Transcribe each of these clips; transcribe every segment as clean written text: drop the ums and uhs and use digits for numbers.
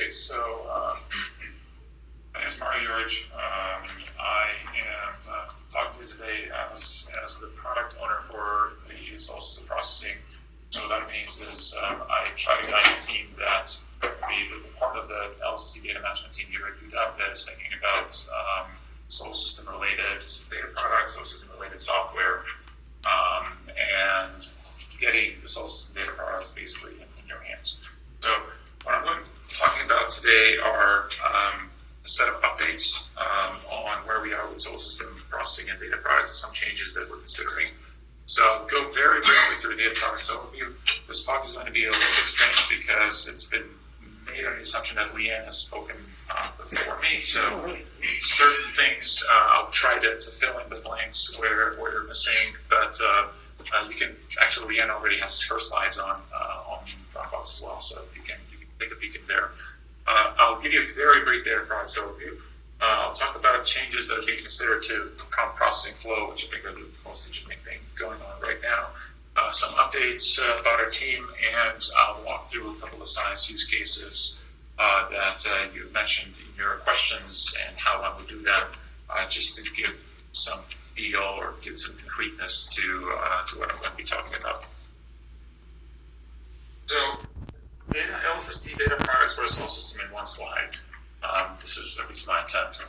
Okay, so my name is Jurić. I am talking to you today as the product owner for the soul system processing. So what that means is I try to guide the team that the part of the LSST data management team here at UW that is thinking about soul system related data products, soul system related software, and getting the soul system data products basically in your hands. So what I'm going to be talking about today are a set of updates on where we are with soul system processing and data products and some changes that we're considering. So I'll go very briefly through the data products overview. This talk is going to be a little bit strange because it's been made on the assumption that Leanne has spoken before me. So certain things I'll try to fill in the blanks where they're missing, but you can actually, Leanne already has her slides on Dropbox as well, so you can take a peek in there. I'll give you a very brief data products overview. I'll talk about changes that are being considered to prompt processing flow, which I think are the most interesting thing going on right now. Some updates about our team, and I'll walk through a couple of science use cases that you mentioned in your questions and how I would do that, just to give some feel or give some concreteness to what I'm going to be talking about. So, LSST data products for a soul system in one slide. This is at least my attempt.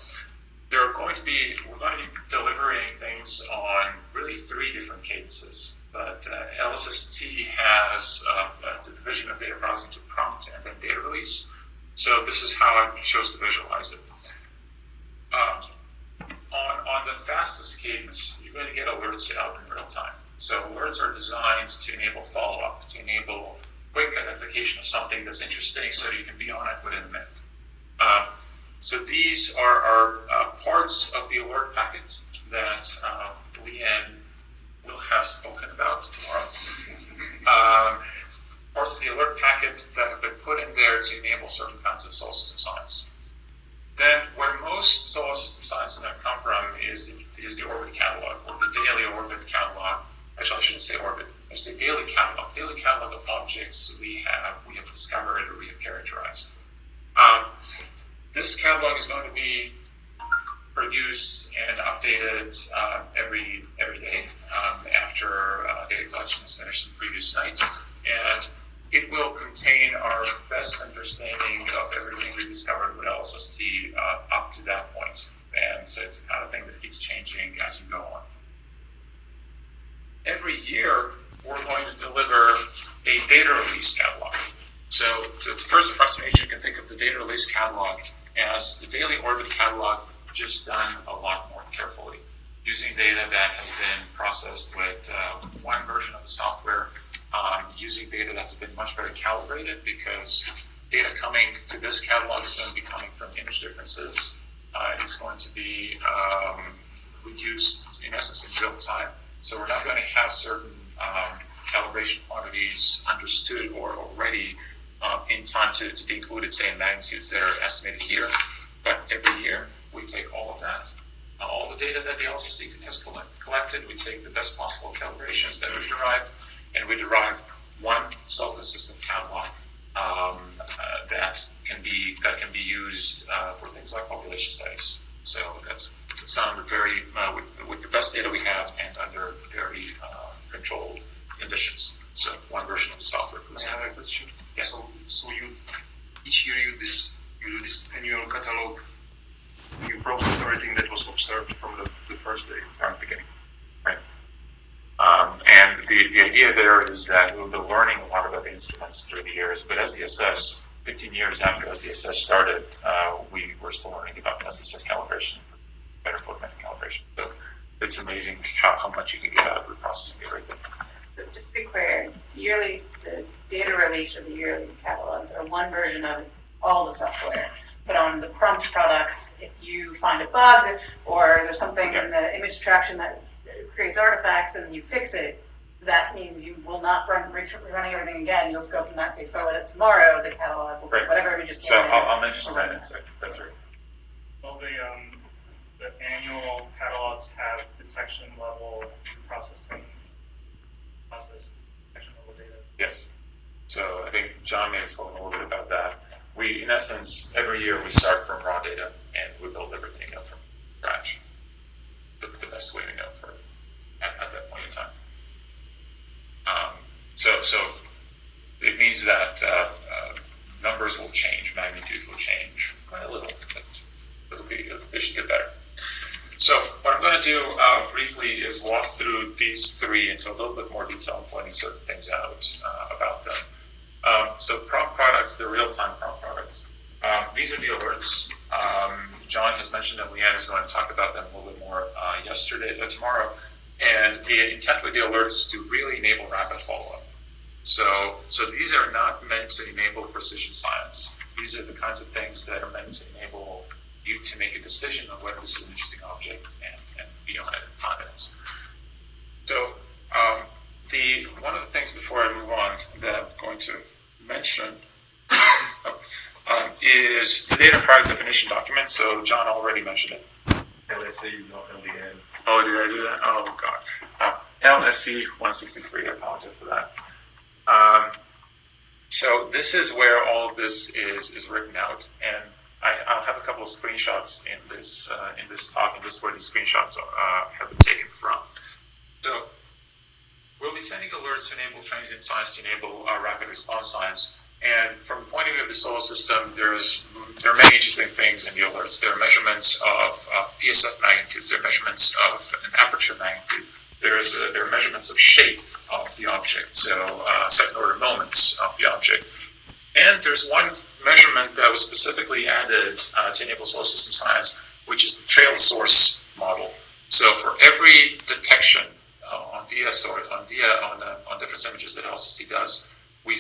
We're going to be delivering things on really three different cadences. But LSST has the division of data processing to prompt and then data release. So this is how I chose to visualize it. On the fastest cadence, you're going to get alerts out in real time. So alerts are designed to enable follow-up, to enable quick identification of something that's interesting so you can be on it within a minute. So these are parts of the alert packet that Leanne will have spoken about tomorrow. Parts of the alert packet that have been put in there to enable certain kinds of solar system science. Then where most solar system science is going to come from is the orbit catalog, or the daily orbit catalog. Actually, I shouldn't say orbit. I say daily catalog of objects we have discovered or we have characterized. This catalog is going to be produced and updated every day after data collection is finished the previous night, and it will contain our best understanding of everything we discovered with LSST up to that point. And so it's the kind of thing that keeps changing as you go on. Every year, we're going to deliver a data release catalog. So the first approximation, you can think of the data release catalog as the daily orbit catalog, just done a lot more carefully, using data that has been processed with one version of the software, using data that's been much better calibrated, because data coming to this catalog is going to be coming from image differences. It's going to be reduced, in essence, in real time. So we're not going to have certain calibration quantities understood or already in time to be included, say, in magnitudes that are estimated here. But every year, we take all of that, all the data that the LSST has collected, we take the best possible calibrations that we derive, and we derive one self-consistent catalog that can be used for things like population studies. So that's sounded very with the best data we have and under very controlled conditions. So one version of the software, for example. I have a question. Yes. So you each year you do this annual catalog. You process everything that was observed from the first day, from the beginning. Right. And the idea there is that we've been learning a lot about the instruments through the years, but SDSS, 15 years after SDSS started, we were still learning about SDSS calibration, better photometric calibration. So it's amazing how much you can get out of the processing everything. So just to be clear, the data release or the yearly catalogs are one version of all the software. But on the prompt products, if you find a bug or there's something in the image extraction that creates artifacts and you fix it, that means you will not running everything again. You'll just go from that to forward it tomorrow. The catalog will be whatever we just. So I'll mention that in a second. That's right. Well, the annual catalogs have detection level processing detection level data. Yes. So I think John may have spoken a little bit about that. We we, in essence, every year we start from raw data and we build everything up from scratch. The best way we know for at that point in time. So it means that numbers will change, magnitudes will change quite a little, but they should get better. So what I'm going to do briefly is walk through these three into a little bit more detail and pointing certain things out about them. So prompt products, they're real-time prompt products. These are the alerts. John has mentioned that Leanne is going to talk about them a little bit more tomorrow. And the intent with the alerts is to really enable rapid follow-up. So these are not meant to enable precision science. These are the kinds of things that are meant to enable you to make a decision on whether this is an interesting object and be on it in 5 minutes. So one of the things before I move on that I'm going to mention is the data product definition document. So John already mentioned it. LSC, not LDN. Oh, did I do that? Oh, God. LSC 163, I apologize for that. So this is where all of this is written out, and I'll have a couple of screenshots in this talk, and this is where these screenshots have been taken from. So we'll be sending alerts to enable transient science, to enable rapid response science. And from the point of view of the solar system, there are many interesting things in the alerts. There are measurements of PSF magnitudes. There are measurements of an aperture magnitude. There are measurements of shape of the object, so second-order moments of the object. And there's one measurement that was specifically added to enable solar system science, which is the trail source model. So for every detection on difference images that LSST does, we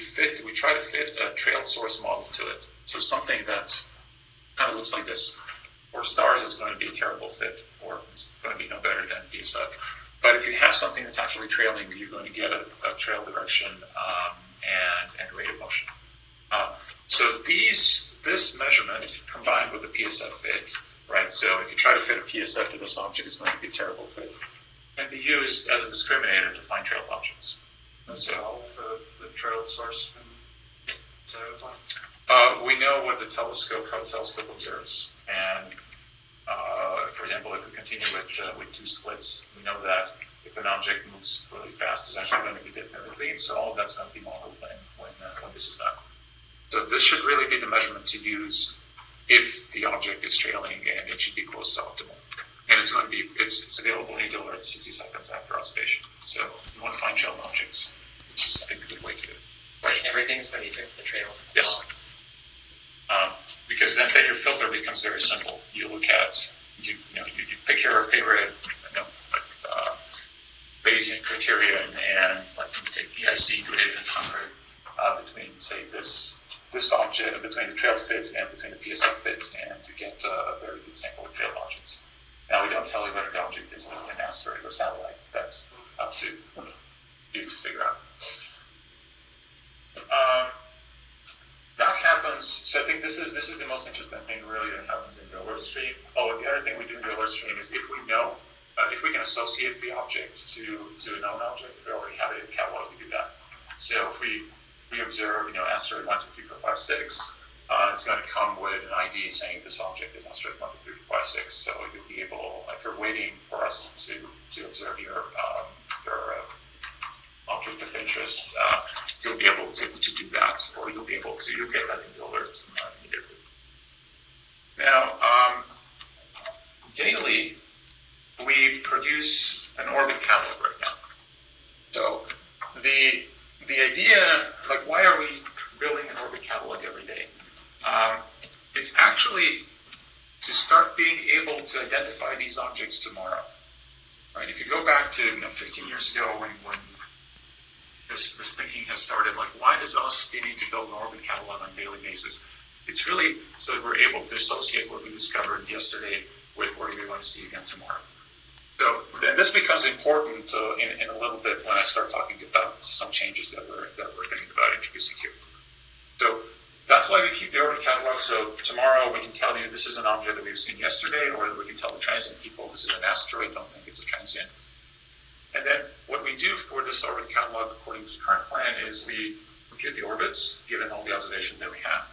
try to fit a trail source model to it. So something that kind of looks like this. For stars, it's going to be a terrible fit, or it's going to be no better than PSF. But if you have something that's actually trailing, you're going to get a trail direction and rate of motion. So this measurement combined with the PSF fit, right? So if you try to fit a PSF to this object, it's going to be a terrible fit. Can be used as a discriminator to find trail objects. So the trail source. We know what how the telescope observes, and for example, if we continue with two splits, we know that if an object moves really fast, there's actually going to be dip in between. So all of that's going to be modeled when this is done. So this should really be the measurement to use if the object is trailing, and it should be close to optimal. And it's going to be it's available in the alert 60 seconds after observation. So if you want to find trail objects, this is a good way to do it. Right, everything's going to be the trail. Yes. Because then your filter becomes very simple. You look at you pick your favorite Bayesian criterion, and like you take EIC greater than 100 between say this object, between the trail fit and between the PSF fit, and you get a very good sample of trail objects. Now we don't tell you whether the object is an asteroid or satellite. That's up to you to figure out. That happens. So I think this is the most interesting thing really that happens in the alert stream. Oh, and the other thing we do in the alert stream is if we know, if we can associate the object to a known object, if we already have it in the catalog, we do that. So if we observe, asteroid 1, 2, 3, 4, 5, 6, it's going to come with an ID saying this object is asteroid 1, 2, 3, 4, 5, 6. So you'll be able, if you're waiting for us to observe your object of interest, you'll be able to do that, or you'll get that in the alerts immediately. Now, daily, we produce an orbit catalog right now. So the idea, like, why are we building an orbit catalog every day? It's actually to start being able to identify these objects tomorrow. Right? If you go back to 15 years ago when this thinking has started, like, why does LSST need to build an orbit catalog on a daily basis? It's really so that we're able to associate what we discovered yesterday with what we want to see again tomorrow. So then this becomes important in a little bit when I start talking about some changes that we're thinking about introducing here. So that's why we keep the orbit catalog. So tomorrow we can tell you this is an object that we've seen yesterday, or we can tell the transient people this is an asteroid, don't think it's a transient. And then what we do for this orbit catalog, according to the current plan, is we compute the orbits, given all the observations that we have.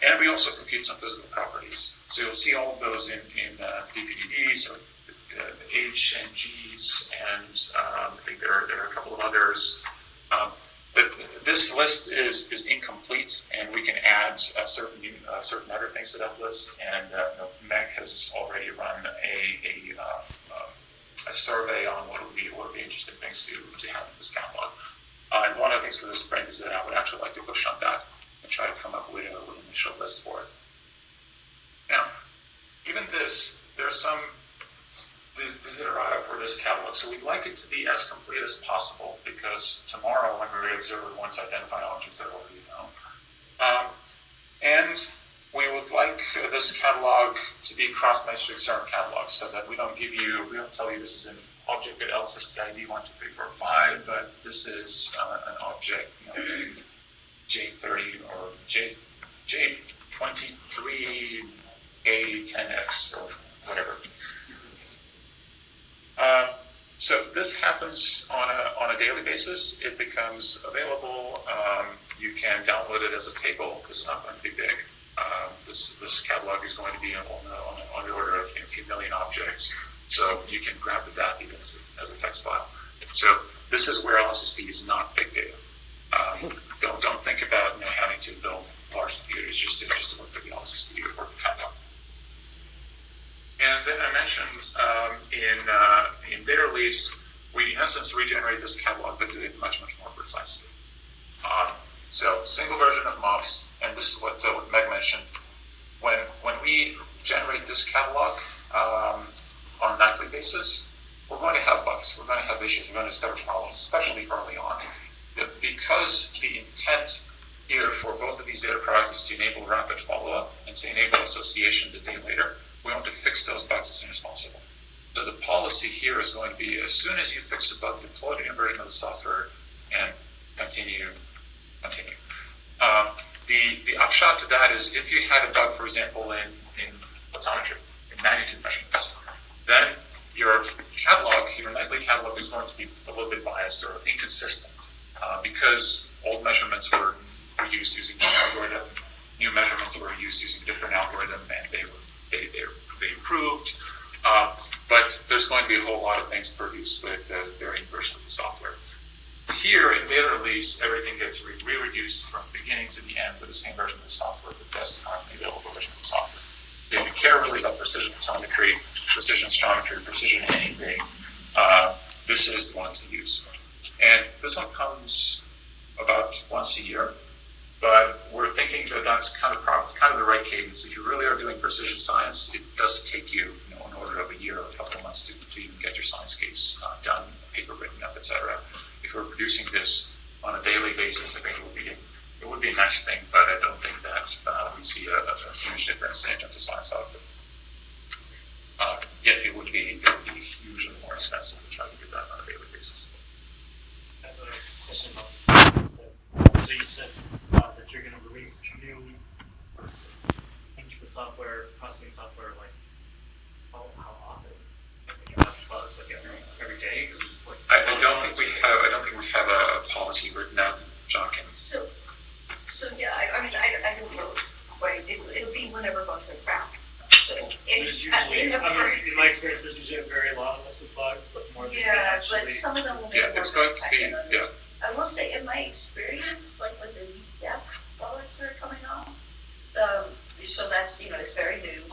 And we also compute some physical properties. So you'll see all of those in DPDDs, or the H and Gs, and I think there are a couple of others. But this list is incomplete, and we can add certain other things to that list. And Meg has already run a survey on what would be interesting things to have in this catalog. And one of the things for this sprint is that I would actually like to push on that and try to come up with an initial list for it. Now, given this, there are some desiderata for this catalog, so we'd like it to be as complete as possible, because tomorrow when we reobserve, we want to identify objects that are already known. And we would like this catalog to be cross-matrix term catalog, so that we don't tell you this is an object with LSST ID 1, 2, 3, 4, 5, but this is an object, J30 or J23 A10X or whatever. So this happens on a daily basis. It becomes available. You can download it as a table. This is not going to be big. This catalog is going to be on the order of a few million objects. So you can grab the data even as a text file. So this is where LSST is not big data. Don't think about having to build large computers just to work with the LSST or work with catalog. And then I mentioned in data release, we in essence regenerate this catalog, but do it much more precisely. So single version of MOPS, and this is what Meg mentioned. When we generate this catalog on a nightly basis, we're going to have bugs, we're going to have issues, we're going to discover problems, especially early on. Because the intent here for both of these data products is to enable rapid follow-up and to enable association the day later, we want to fix those bugs as soon as possible. So the policy here is going to be, as soon as you fix a bug, deploy the new version of the software and continue. The upshot to that is, if you had a bug, for example, in photometry, in magnitude measurements, then your nightly catalog is going to be a little bit biased or inconsistent, because old measurements were used using one algorithm, new measurements were used using a different algorithm, and they improved. But there's going to be a whole lot of things produced with the varying version of the software. Here in data release, everything gets re-reduced from beginning to the end with the same version of the software, the best currently available version of the software. If you care really about precision photometry, precision astrometry, precision anything, this is the one to use. And this one comes about once a year, but we're thinking that that's kind of the right cadence. If you really are doing precision science, it does take you, an order of a year or a couple of months to even get your science case done, paper written up, etc. If we're producing this on a daily basis, I think it would be a nice thing, but I don't think that we'd see a huge difference in terms of science output. Yet it would be usually more expensive to try to do that on a daily basis. I have a question about so you said that you're going to release new into the software, processing software, like how often? You have bugs like every day? I don't think we have a policy written out. John can. So yeah, I mean, I don't know, but it'll be whenever bugs are found. So There's usually, in my experience, there's usually a very long list of bugs, like more than actually. But some of them will be more it's going to be, yeah. I will say, in my experience, like with the ZDF bugs that are coming on, so that's, it's very new.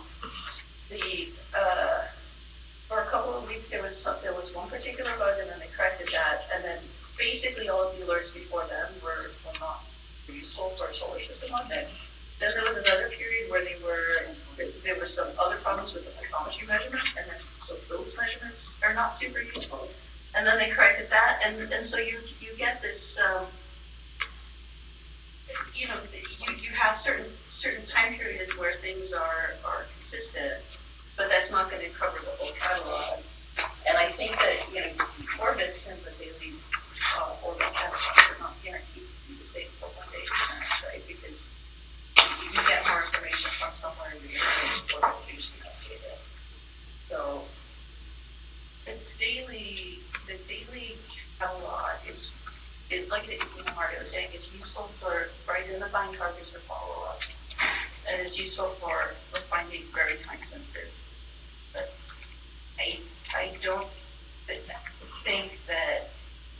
For a couple of weeks, there was one particular bug, and then they corrected that, and then basically all of the alerts before then were not useful for a solar system on it. Then there was another period where there were some other problems with the photometry measurements, and then so those measurements are not super useful. And then they corrected that, and so you get this, you have certain time periods where things are consistent, but that's not going to cover the whole catalog. And I think that orbits and the daily orbit catalogs are not guaranteed to be the same for 1 day, right? Because you get more information from somewhere in the orbit usually updated. So the daily catalog is like Marta was saying, it's useful for identifying targets for follow-up. is useful for finding very time sensitive. But I don't think that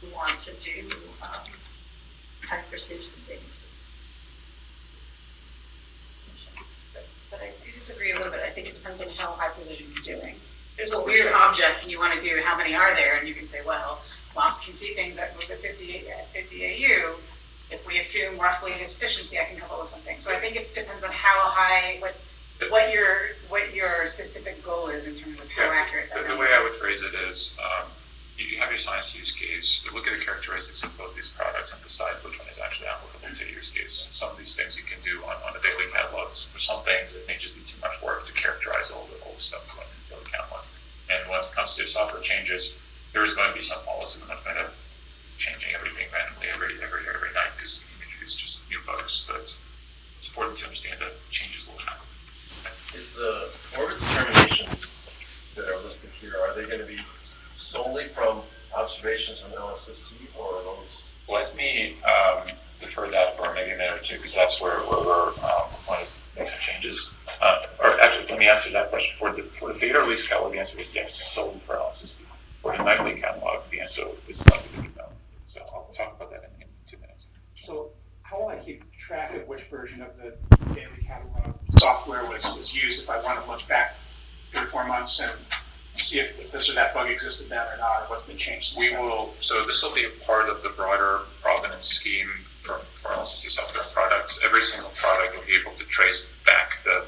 we want to do high precision things. But I do disagree a little bit. I think it depends on how high precision you're doing. There's a weird object and you want to do how many are there, and you can say, well, MOPS can see things that move at 50 AU. If we assume roughly its efficiency, I can come up with something. So I think it depends on how high, what your specific goal is in terms of how accurate that The number way I would is. phrase it is, you have your science use case, you look at the characteristics of both these products and decide which one is actually applicable to your use case. Some of these things you can do on a daily catalog. For some things, it may just be too much work to characterize all the stuff going into the daily catalog. And when it comes to software changes, there is going to be some policy. We're not going to changing everything randomly every night because you can introduce just new bugs. But it's important to understand that changes will happen. Is the orbit determinations that are listed here, are they going to be solely from observations from LSST, or are those? Let me defer that for maybe a minute or two, because that's where we're going to make some changes. Or actually, let me answer that question. For the data release catalog, the answer is yes, solely for LSST. For the nightly catalog, the answer is slightly different. So I'll talk about that in 2 minutes. So how will I keep track of which version of the daily catalog software was used if I want to look back 3 or 4 months and see if this or that bug existed then or not, or what's been changed since then? So this will be a part of the broader provenance scheme for LSST software products. Every single product will be able to trace back the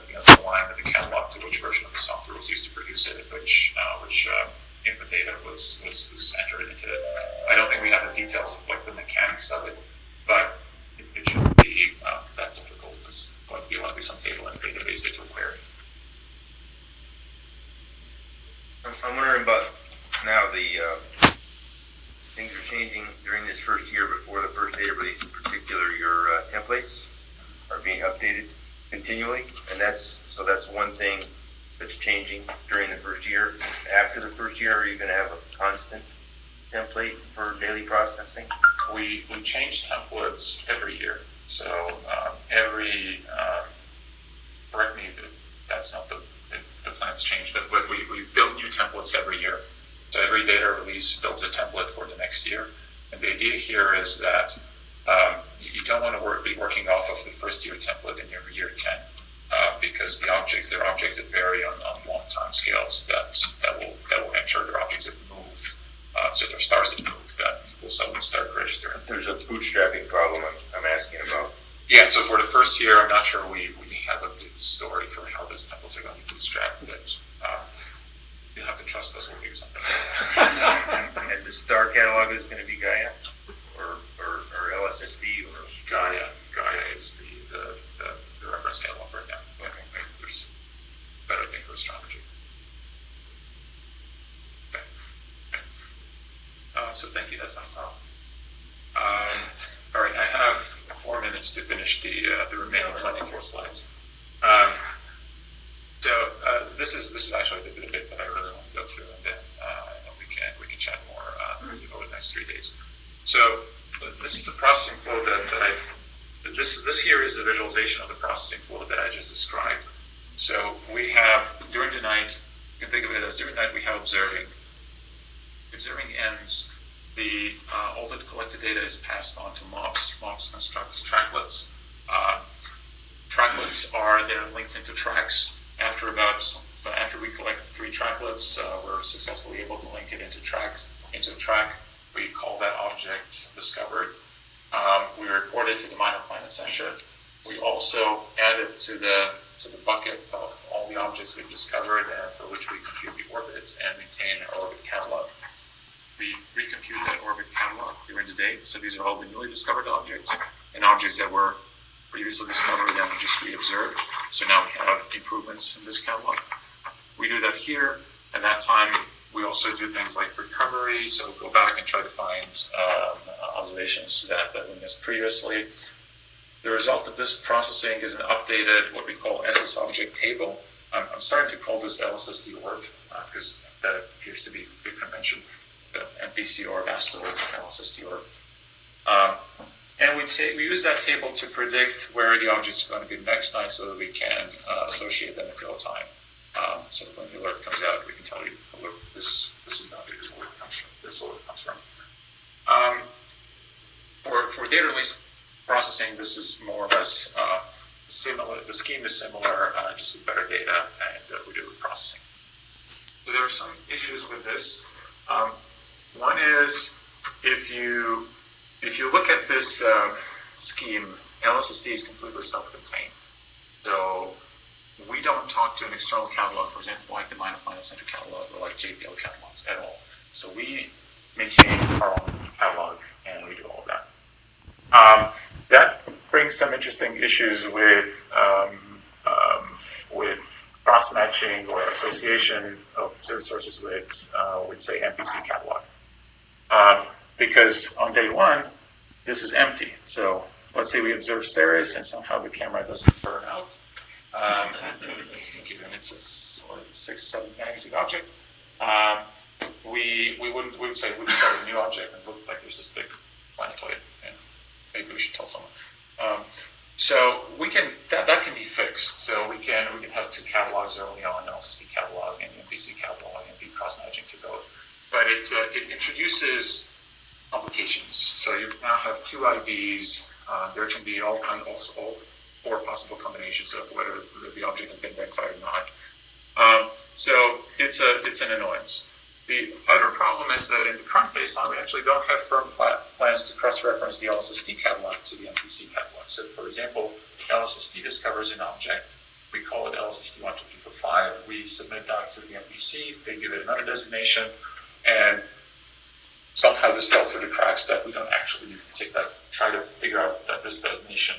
line of the catalog to which version of the software was used to produce it, which input data was entered into it. I don't think we have the details of the mechanics of it, but it shouldn't be that difficult. It's going to be likely some table in the database that you'll query. I'm wondering about now the things are changing during this first year before the first data release. In particular, your templates are being updated continually, and that's one thing that's changing during the first year. After the first year, are you going to have a constant template for daily processing? We change templates every year. So correct me if that's not the plans change, but we build new templates every year. So every data release builds a template for the next year. And the idea here is that you don't want to be working off of the first year template in your year 10, because there are objects that vary on long time scales that will enter. There are objects that move, so there are stars that move that will suddenly start registering. There's a bootstrapping problem I'm asking about. Yeah, so for the first year, I'm not sure we have a good story for how those templates are going to be bootstrapped, but you'll have to trust us, we'll figure something out. And the star catalog is going to be Gaia or LSST or Gaia is the reference catalog right now. Okay. There's a better thing for astrometry. Okay. So thank you, that's my problem. All right, I have 4 minutes to finish the remaining 24 slides. This is actually the bit that I really want to go through, and then we can chat more over the next 3 days. So this is the processing flow this here is the visualization of the processing flow that I just described. So we have during the night, you can think of it as during the night we have observing. Observing ends. All the collected data is passed on to MOPS. MOPS constructs tracklets. Tracklets are then linked into tracks. After we collect 3 tracklets, we're successfully able to link it into a track. We call that object discovered. We report it to the Minor Planet Center. We also add it to the bucket of all the objects we've discovered and for which we compute the orbit and maintain our orbit catalog. We recompute that orbit catalog during the day. So these are all the newly discovered objects and objects that were previously discovered and just re-observed. So now we have improvements in this catalog. We do that here. At that time, we also do things like recovery. So go back and try to find observations that we missed previously. The result of this processing is an updated, what we call SS object table. I'm starting to call this LSST orb because that appears to be a good convention. The NPC orb, ASTO orb, LSST orb. And we use that table to predict where the objects are going to be next night so that we can associate them in real time. So when the alert comes out, we can tell you, look, this is not this is where it comes from. This is where it comes from. For data release processing, this is more or less similar. The scheme is similar, just with better data, and we do processing. So there are some issues with this. One is if you look at this scheme, LSST is completely self-contained. So we don't talk to an external catalog, for example, like the Minor Planet Center catalog or like JPL catalogs at all. So we maintain our own catalog and we do all of that. That brings some interesting issues with cross-matching or association of observed sources with say, MPC catalog. Because on day one, this is empty. So let's say we observe Ceres and somehow the camera doesn't burn out. Given it's a 6-7 magnitude object, we would say we start a new object and look like there's this big planetoid, and maybe we should tell someone. So we can that can be fixed. So we can have two catalogs early on, LSST catalog and the MPC catalog, and do cross matching to both. But it introduces complications. So you now have two IDs. There can be all four possible combinations of whether the object has been verified or not. So it's an annoyance. The other problem is that in the current baseline, we actually don't have firm plans to cross-reference the LSST catalog to the MPC catalog. So, for example, LSST discovers an object. We call it LSST 1, 2, 3, 4, 5. We submit that to the MPC. They give it another designation, and somehow this fell through the cracks that we don't actually try to figure out that this designation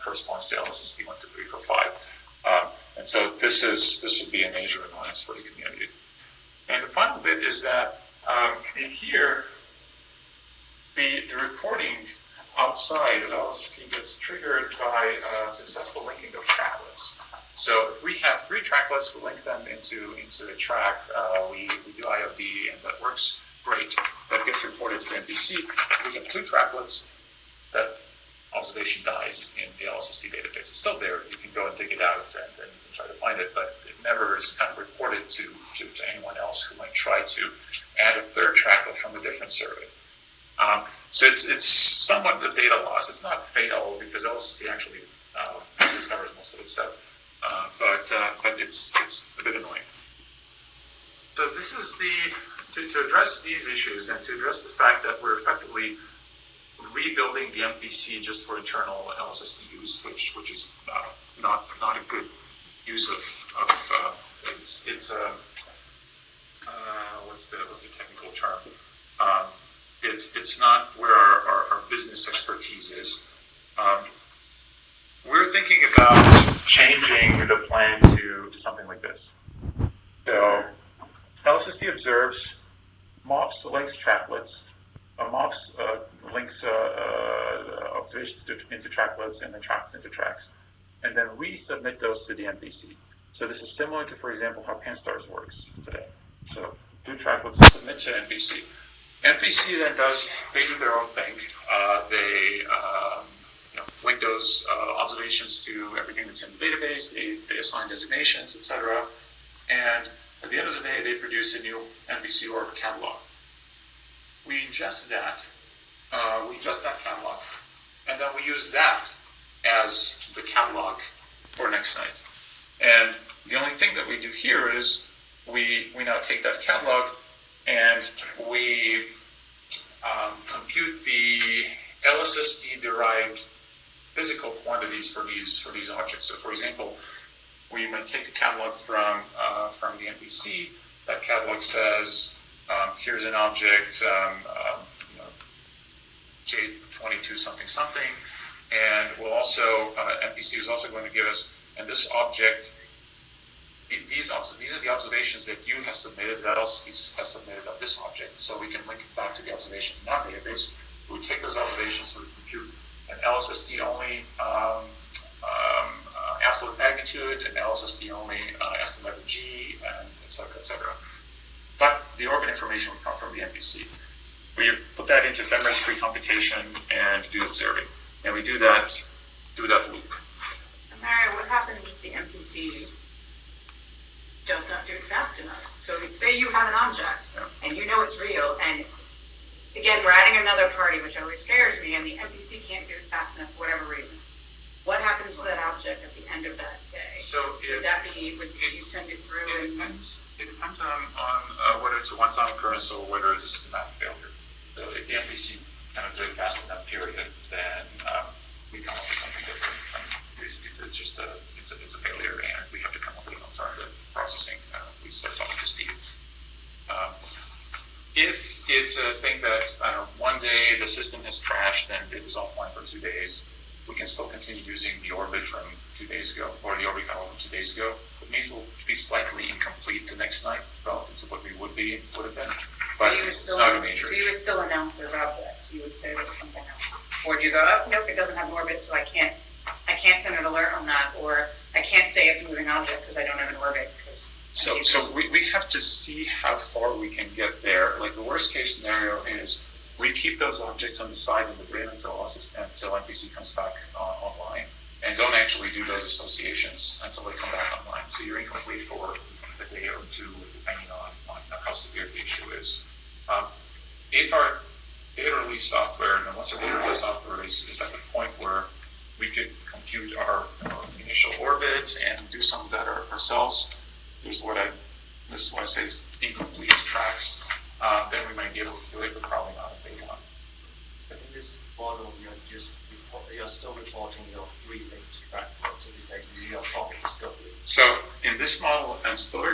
corresponds to LSST 1, 2, 3, 4, 5. And so this would be a major annoyance for the community. And the final bit is that in here, the reporting outside of LSST gets triggered by successful linking of tracklets. So if we have 3 tracklets, we link them into a track, we do IOD, and that works great. That gets reported to the MPC. We have 2 tracklets, that observation dies in the LSST database. It's still there. You can go and dig it out and you can try to find it, but it never is kind of reported to anyone else who might try to add a 3rd tracklet from a different survey. So it's somewhat the data loss. It's not fatal because LSST actually discovers most of its stuff, but it's a bit annoying. So this is to address these issues and to address the fact that we're effectively rebuilding the MPC just for internal LSST use, which is not a good use of what's the technical term? It's not where our business expertise is. We're thinking about changing the plan to something like this. So LSST observes, MOPS links tracklets, MOPS links observations into tracklets and then tracks into tracks. And then we submit those to the MPC. So this is similar to, for example, how PanSTARS works today. So 2 tracklets submit to MPC. MPC then they do their own thing. They link those observations to everything that's in the database. They assign designations, etc. And at the end of the day, they produce a new MPC orb catalog. We ingest that. We ingest that catalog, and then we use that as the catalog for next night. And the only thing that we do here is we now take that catalog and we compute the LSST-derived physical quantities for these objects. So, for example, we might take a catalog from the MPC. That catalog says, here's an object, J22 something something, and we'll also MPC is also going to give us, and this object, these are the observations that you have submitted, that LSST has submitted of this object, so we can link it back to the observations in our database. We take those observations, we compute an LSST only absolute magnitude, an LSST only estimate of G, and et cetera, et cetera. But the organ information will come from the MPC. we put that into ephemeris pre-computation and do observing. And we do that loop. Mario, what happens if the MPC does not do it fast enough? So say you have an object and you know it's real, and again, we're adding another party, which always scares me, and the MPC can't do it fast enough for whatever reason. What happens to that object at the end of that day? So Would you send it through? It depends. It depends on whether it's a one-time occurrence or whether it's a systematic failure. So if the MPC kind of did it fast enough period, then we come up with something different. It's just it's a failure, and we have to come up with an alternative processing. We start talking to Steve. If it's a thing that one day the system has crashed and it was offline for 2 days, we can still continue using the orbit from 2 days ago, or the orbit catalog from 2 days ago. It means we'll be slightly incomplete the next night relative to what we would have been. But it's not a major So you would still announce those objects. You would say there was something else, or would you go, oh nope, it doesn't have an orbit, so I can't send an alert on that, or I can't say it's a moving object because I don't have an orbit. So we have to see how far we can get there. Like the worst case scenario is we keep those objects on the side in the bin until MPC comes back online, and don't actually do those associations until they come back online. So you're incomplete for a day or two, depending on how severe the issue is. If our data release software, and once our data release software is at the point where we could compute our initial orbit and do some of that ourselves, this is what I say incomplete tracks, then we might be able to do it, but probably not in day one. But in this model, you're still reporting your 3 linked track points in this data, your topic discovery. So in this model, I'm still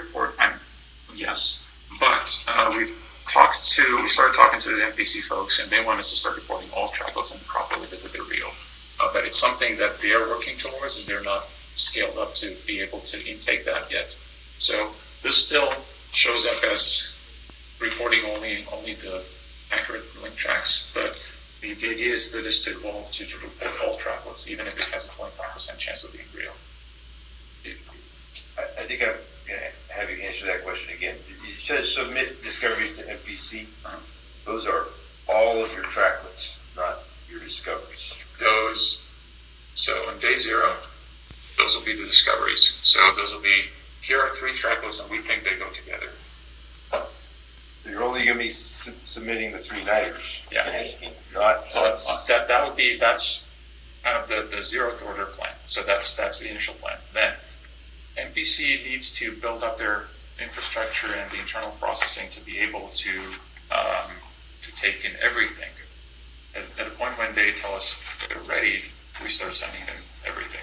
yes, but we started talking to the MPC folks, and they want us to start reporting all tracklets and properly that they're real. But it's something that they're working towards, and they're not scaled up to be able to intake that yet. So this still shows up as reporting only the accurate link tracks, but the idea is for this to evolve to report all tracklets, even if it has a 25% chance of being real. I think I'm going to have you answer that question again. It says submit discoveries to MPC. Those are all of your tracklets, not your discoveries. So on day 0, those will be the discoveries. So those will be, here are 3 tracklets, and we think they go together. You're only going to be submitting the 3 nighters. Yeah. That's kind of the 0th order plan. So that's the initial plan. Then MPC needs to build up their infrastructure and the internal processing to be able to take in everything. At a point when they tell us they're ready, we start sending them everything.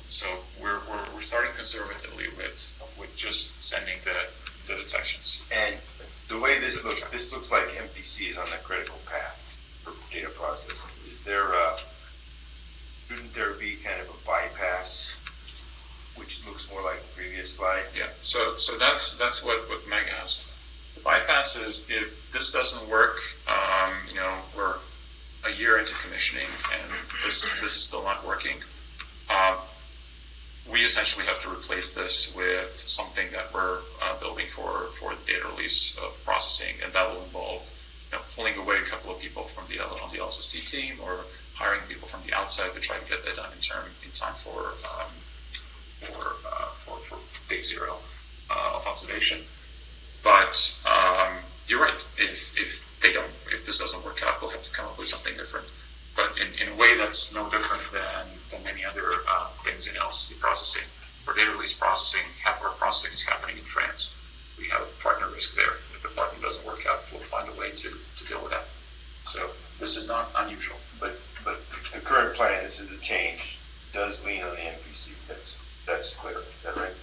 So we're starting conservatively with just sending the detections. And the way this looks like MPC is on the critical path for data processing. Is there shouldn't there be kind of a bypass, which looks more like the previous slide? Yeah. So that's what Meg asked. The bypass is if this doesn't work, we're a year into commissioning and this is still not working. We essentially have to replace this with something that we're building for data release processing, and that will involve pulling away a couple of people from the LSST team, or hiring people from the outside to try to get that done in time for day 0 of observation. But you're right. If this doesn't work out, we'll have to come up with something different. But in a way, that's no different than many other things in LSST processing. For data release processing, half our processing is happening in France. We have partner risk there. If the partner doesn't work out, we'll find a way to deal with that. So this is not unusual. But the current plan, this is a change, does lean on the MPC. That's clear. Is that right?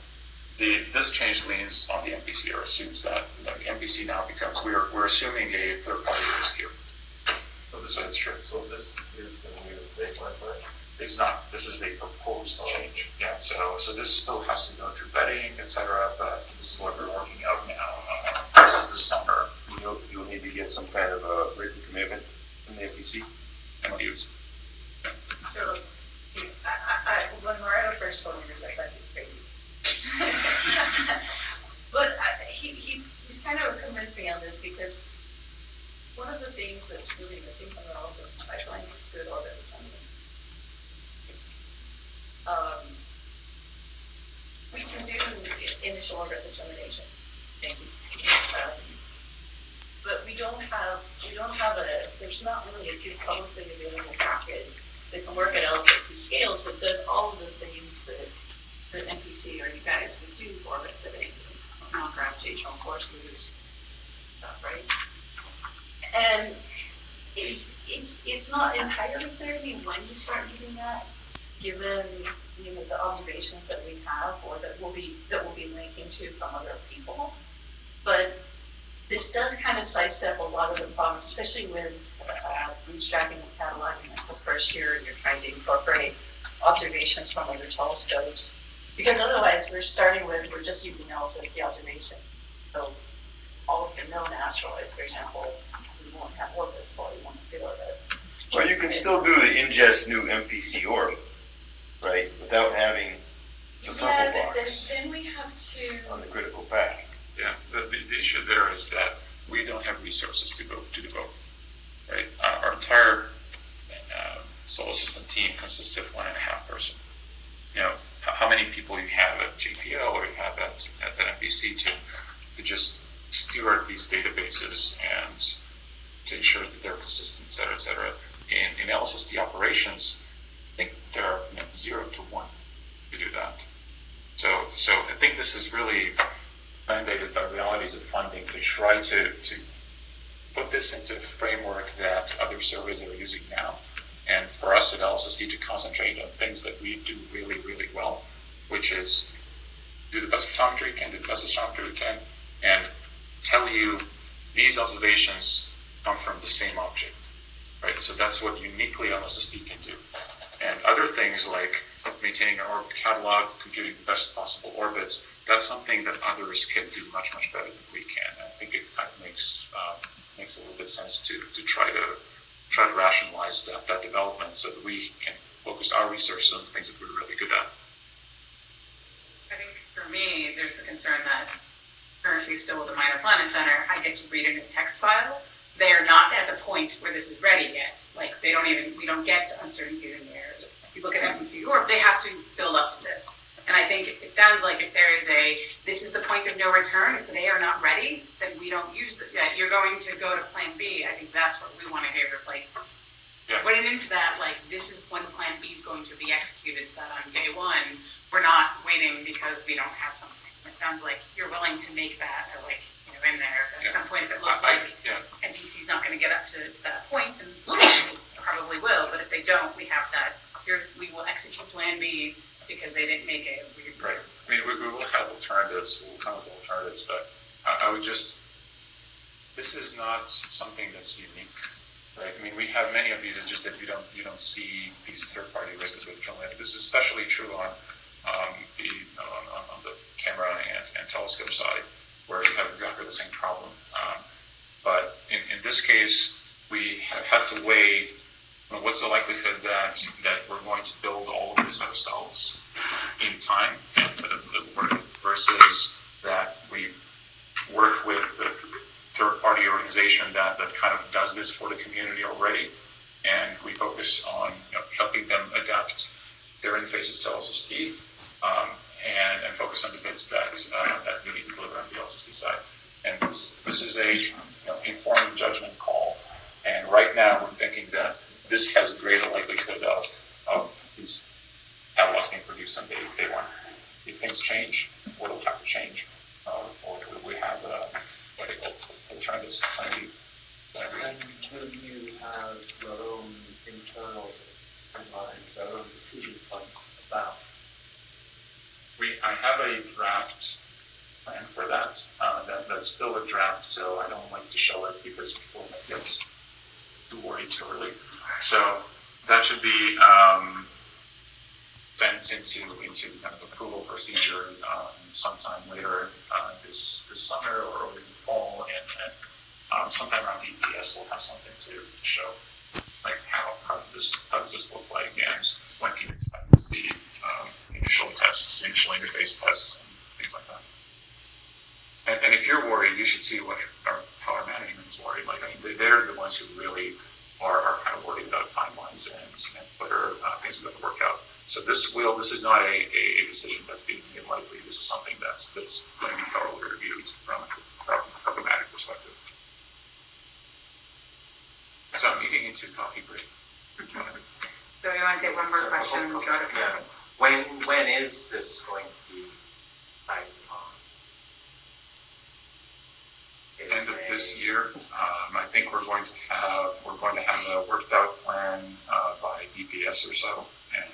This change leans on the MPC, or assumes that the MPC now becomes, we're assuming a third-party risk here. So that's true. So this is the new baseline plan? It's not. This is a proposed change. Yeah. So this still has to go through vetting, etc. But this is what we're working out now. This summer. You'll need to get some kind of a written commitment from the MPC. MOUs. Yeah. So, when Mario first told me this, I thought he was crazy. But he's kind of convinced me on this, because things that's really missing from the LSST pipelines is good orbit determination. We can do initial orbit determination. But we don't have there's not really a good publicly available package that can work at LSST scales that does all of the things that NPC or you guys would do for orbit fitting, non-gravitational forces, stuff, right? And it's not entirely clear to me when you start using that, given the observations that we have or that we'll be linking to from other people. But this does kind of sidestep a lot of the problems, especially with bootstrapping and cataloging in the first year, and you're trying to incorporate observations from other telescopes. Because otherwise, we're just using LSST observation. So all of the known asteroids, for example, we won't have orbits, or we won't have good orbits. Well, you can still do the ingest new MPC orbit, right, without having the purple box then we have to. on the critical path. Yeah, the issue there is that we don't have resources to do both, right? Our entire solar system team consists of 1.5 person. How many people you have at JPL or you have at NBC to just steward these databases and to ensure that they're consistent, et cetera. In LSST operations, I think there are 0 to 1 to do that. So I think this is really mandated by realities of funding to try to put this into a framework that other surveys are using now. And for us at LSST to concentrate on things that we do really, really well, which is do the best photometry we can, do the best astrometry we can, and tell you these observations come from the same object, right? So that's what uniquely LSST can do. And other things like maintaining our orbit catalog, computing the best possible orbits, that's something that others can do much, much better than we can. And I think it kind of makes a little bit sense to try to rationalize that development so that we can focus our research on the things that we're really good at. I think for me, there's the concern that currently still with the Minor Planet Center, I get to read a new text file. They are not at the point where this is ready yet. Like we don't get to uncertainty in there. If you look at MPC Orb, they have to build up to this. And I think it sounds like if there is this is the point of no return, if they are not ready, then we don't use that. You're going to go to plan B. I think that's what we want to hear. Like, putting into that, like, this is when plan B is going to be executed, so that on day one, we're not waiting because we don't have something. It sounds like you're willing to make that, in there. At some point, if it looks like NBC is not going to get up to that point, and probably will, but if they don't, we have that. We will execute plan B because they didn't make it. Right. I mean, we will have alternatives. We'll come up with alternatives, but I would just. This is not something that's unique, right? I mean, we have many of these. It's just that you don't see these third-party listed with drilling. This is especially true on the camera and telescope side, where you have exactly the same problem. But in this case, we have to weigh what's the likelihood that we're going to build all of this ourselves in time and versus that we work with the third-party organization that kind of does this for the community already, and we focus on helping them adapt their interfaces to LSST and focus on the bits that we need to deliver on the LSST side. And this is a informed judgment call. And right now we're thinking that this has a greater likelihood of these catalogs being produced on day one. If things change, we'll have to change. Or we have alternatives. And will you have your own internal timelines, your own decision points about? I have a draft plan for that. That's still a draft, so I don't like to show it because people might get too worried too early. So that should be sent into kind of approval procedure sometime later this summer or early in the fall, and sometime around EPS we'll have something to show, like how does this look like, and when can you expect to see initial tests, initial interface tests, and things like that. And if you're worried, you should see how our management's worried. Like, I mean, they're the ones who really are kind of worried about timelines and whether things are going to work out. So this is not a decision that's being made lightly. This is something that's going to be thoroughly reviewed from a programmatic perspective. So I'm eating into coffee break. So we want to take one more question and go to Yeah. When is this going to be decided upon? End of this year, I think we're going to have a worked out plan by DPS or so, and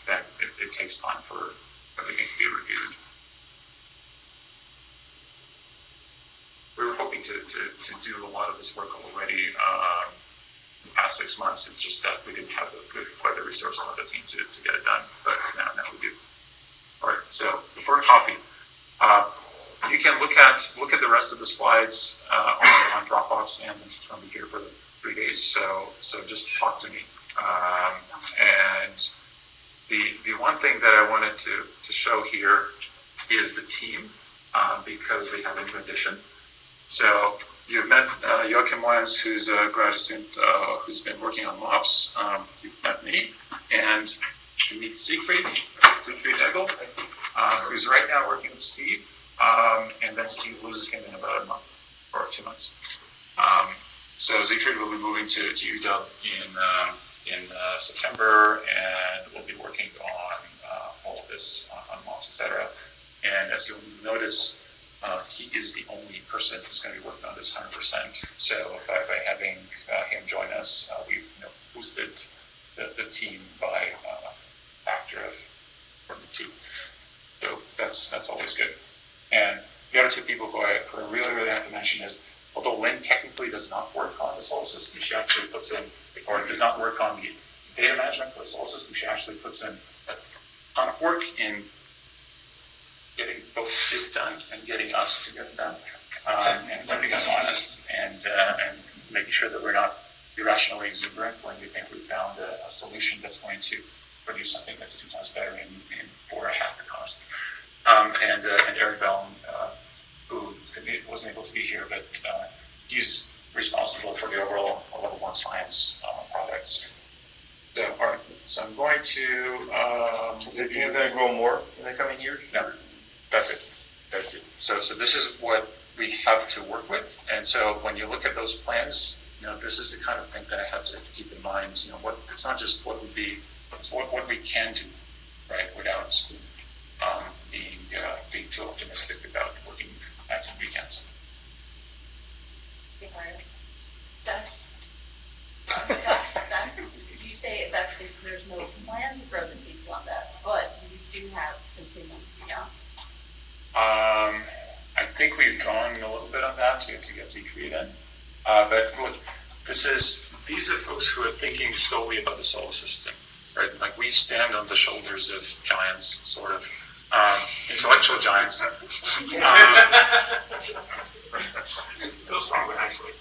then it takes time for everything to be reviewed. We were hoping to do a lot of this work already in the past 6 months. It's just that we didn't have quite the resources on the team to get it done, but now we do. All right, so before coffee, you can look at the rest of the slides on Dropbox, and it's going to be here for the 3 days. So just talk to me. And the one thing that I wanted to show here is the team, because we have a new addition. So you've met Joachim Wens, who's a graduate student who's been working on MOPS. You've met me, and you meet Siegfried Egel, who's right now working with Steve. And then Steve loses him in about a month or 2 months. So Siegfried will be moving to UW in September, and we'll be working on all of this on MOPS, etc. And as you'll notice, he is the only person who's going to be working on this 100%. So by having him join us, we've boosted the team by a factor of 2. So that's always good. And the other 2 people who I really have to mention is, although Lynn technically does not work on the solar system, she actually puts in, or does not work on the data management for the solar system, she actually puts in a ton of work in getting both it done and getting us to get it done, and keeping us honest, and making sure that we're not irrationally exuberant when we think we found a solution that's going to produce something that's 2 times better for half the cost. And Eric Bellin, who wasn't able to be here, but he's responsible for the overall level 1 science projects. So, all right. So I'm going to. Is the team going to grow more in the coming years? No, that's it. That's it. So this is what we have to work with, and so when you look at those plans, this is the kind of thing that I have to keep in mind. It's not just what would be, it's what we can do, right? Without being too optimistic about working nights and weekends. That's you say there's no plan to grow the team on that, but you do have contingency, yeah? I think we've gone a little bit on that to get Siegfried in. But look, these are folks who are thinking solely about the solar system, right? Like, we stand on the shoulders of giants, sort of. Intellectual giants. Goes wrong with nicely.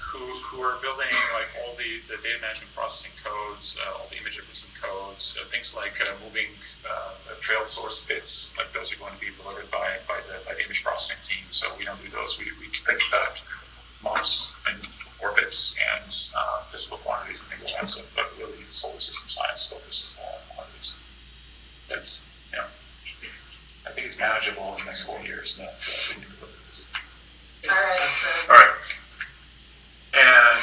Who are building like all the data management processing codes, all the image efficient codes, things like moving trail source fits. Like, those are going to be delivered by the image processing team. So we don't do those. We think about MOPS and orbits and physical quantities and things like that. So, but really, solar system science focused quantities. That's, I think it's manageable in the next 4 years. All right. All right. And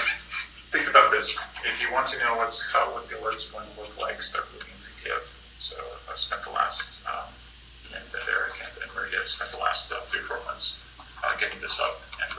think about this. If you want to know what the alerts going to look like, start looking into Kiev. So I've spent the last, and Eric and Maria spent the last 3 or 4 months getting this up and